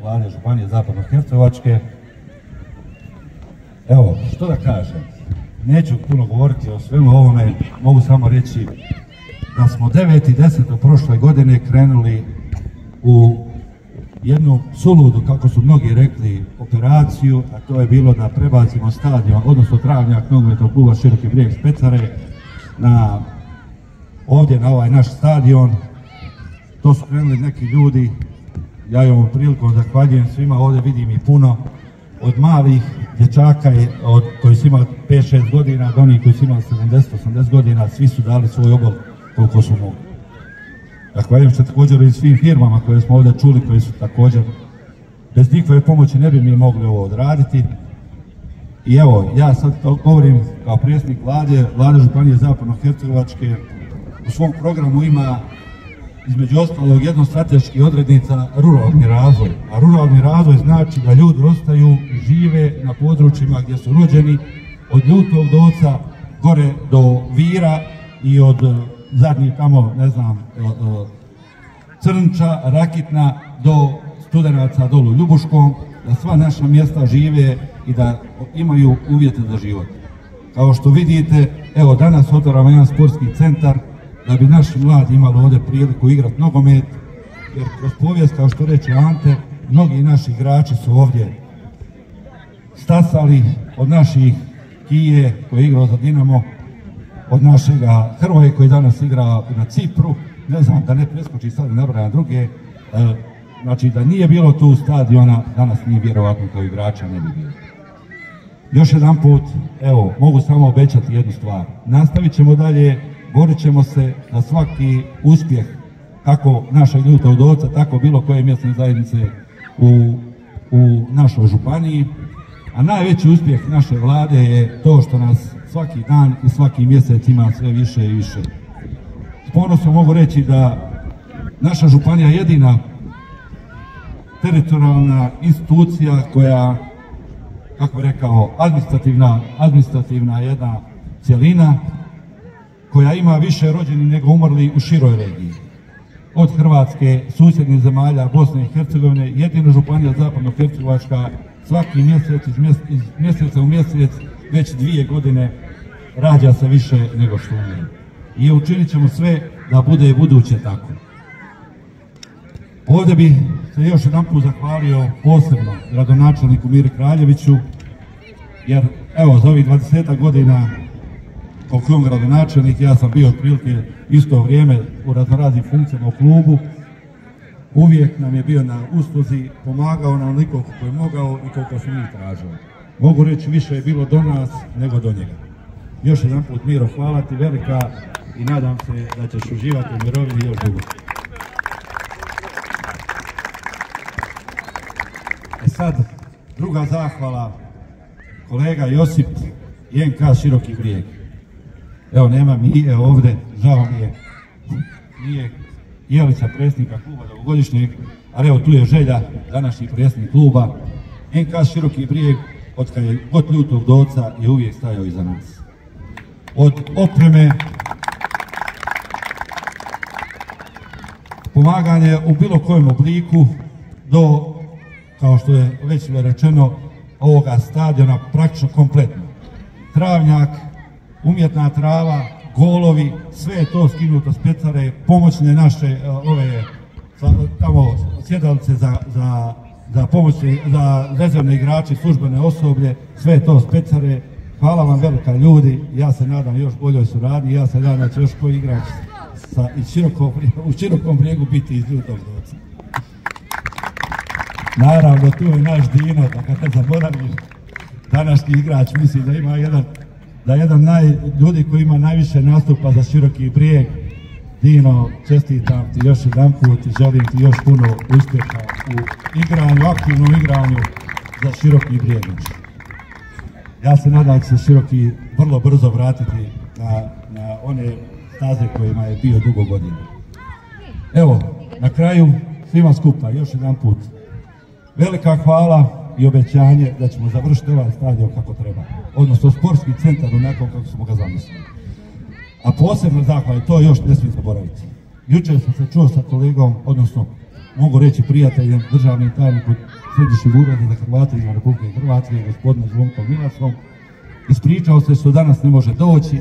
Vlade Županije Zapadno-Hercegovačke. Evo, što da kažem, neću puno govoriti o svemu ovome, mogu samo reći da smo 9.10. prošle godine krenuli u jednu suludu, kako su mnogi rekli, operaciju, a to je bilo da prebacimo stadion, odnosno travnjak nogometnog kluba Široki Brijeg Specare ovdje na ovaj naš stadion. To su krenuli neki ljudi, ja ovom prilikom zahvaljujem svima, ovdje vidim i puno, od malih dječaka koji su imali 5-6 godina do onih koji su imali 70-80 godina, svi su dali svoj obol koliko su mogli. Zahvaljujem se također i svim firmama koje smo ovdje čuli, koji su također, bez njihove pomoći ne bi mi mogli ovo odraditi. I evo, ja sad govorim kao predsjednik Vlade Županije Zapadno-Hercegovačke, u svom programu ima između ostalog jedno strateški odrednica ruralni razvoj. A ruralni razvoj znači da ljudi ostaju i žive na područjima gdje su rođeni, od Ljutog Doca gore do Vira i od zadnjih tamo, ne znam, Crnča, Rakitna do Studeraca dolu u Ljubuškom, da sva naša mjesta žive i da imaju uvjete za život. Kao što vidite, evo danas otvaramo jedan sportski centar da bi naši mladi imali ovdje priliku igrati nogomet, jer kroz povijest, kao što reče Ante, mnogi naši igrači su ovdje stasali, od naših Kije koji je igrao za Dinamo, od našega Hrvoje koji danas igra na Cipru, ne znam da ne preskoči sad da nabrajam druge, znači da nije bilo tu stadiona, danas nije vjerovatno kao igrača ne bi bilo. Još jedan put, evo, mogu samo obećati jednu stvar, nastavit ćemo dalje, borit ćemo se za svaki uspjeh kako našeg Ljutog Doca, tako bilo koje mjesne zajednice u našoj županiji, a najveći uspjeh naše Vlade je to što nas svaki dan i svaki mjesec ima sve više i više. S ponosom mogu reći da naša županija je jedina teritorijalna institucija koja, kako bih rekao, administrativna jedna cjelina koja ima više rođenih nego umrli u široj regiji. Od Hrvatske, susjednih zemalja, Bosne i Hercegovine, jedina županija Zapadno-Hercegovačka svaki mjesec, iz mjeseca u mjesec, već 2 godine rađa se više nego što umire. I učinit ćemo sve da bude i buduće tako. Ovdje bih se još jedan put zahvalio posebno gradonačelniku Miri Kraljeviću, jer evo za ovih 20 godina koliko je on gradonačelnik, ja sam bio otprilike isto vrijeme u raznoraznim funkcijama u klubu, uvijek nam je bio na usluzi, pomagao nam onoliko koliko je mogao i koliko smo mi tražili. Mogu reći, više je bilo do nas nego do njega. Još jedan put, Miro, hvala ti velika i nadam se da ćeš uživati u mirovini još dugo. Sad, druga zahvala, kolega Josip i NK Široki Brijeg. Evo, nema Mije ovdje, žao mi je, nije Jelica predsjednika kluba dugogodišnjeg, ali evo tu je Želja, današnji predsjednik kluba. NK Široki Brijeg, od Ljutog Doca, je uvijek stajao iza nas. Od opreme, pomaganje u bilo kojem obliku, do, kao što je već rečeno, ovoga stadiona praktično kompletno. Travnjak, umjetna trava, golovi, sve je to skinuto s Pecare, pomoćne naše tamo sjedalice za pomoćne, za rezervne igrače, službene osoblje, sve je to s Pecare. Hvala vam velika ljudi, ja se nadam još boljoj suradnji, ja se nadam da će još koji igrač u Širokom Brijegu biti iz Ljutog Doca. Naravno, tu je naš Dino, da kad ne zaboravim, današnji igrač, mislim da ima jedan ljudi koji ima najviše nastupa za Široki Brijeg. Dino, čestitam ti još jedan put i želim ti još puno uspjeha u igranju, aktivnom igranju za Široki Brijeg. Ja se nadam da će se Široki vrlo brzo vratiti na one staze kojima je bio dugo godina. Evo, na kraju svima skupa još jedan put velika hvala i obećanje da ćemo završiti ovaj stadion kako treba, odnosno sportski centar onako kako smo ga zamislili. A posebno zahvala, to još ne smijem zaboraviti. Jučer sam se čuo sa kolegom, odnosno mogu reći prijateljem, državnim tajnikom Središnjeg ureda za Hrvate izvan Republike Hrvatske, gospodinom Zvonkom Milasom. Ispričao se što danas ne može doći,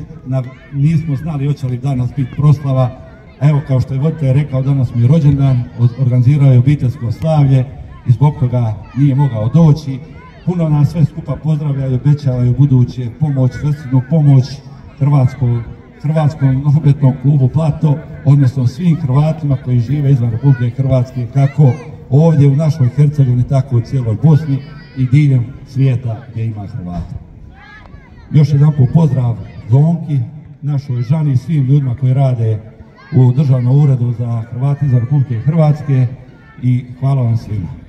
nismo znali hoće li danas biti proslava. Evo, kao što je voditelj rekao, danas mi je rođendan, organizirao je obiteljsko slavlje i zbog toga nije mogao doći. Puno nas sve skupa pozdravljaju, obećavaju buduće pomoć, sredstvenu pomoć Hrvatskom nogometnom klubu Plato, odnosno svim Hrvatima koji žive izvan Republike Hrvatske, kako ovdje u našoj Hercegovini, tako u cijeloj Bosni i diljem svijeta gdje ima Hrvata. Još jedan pozdrav Zvonki, našoj žani i svim ljudima koji rade u Državnom uredu za Hrvate izvan Republike Hrvatske i hvala vam svima.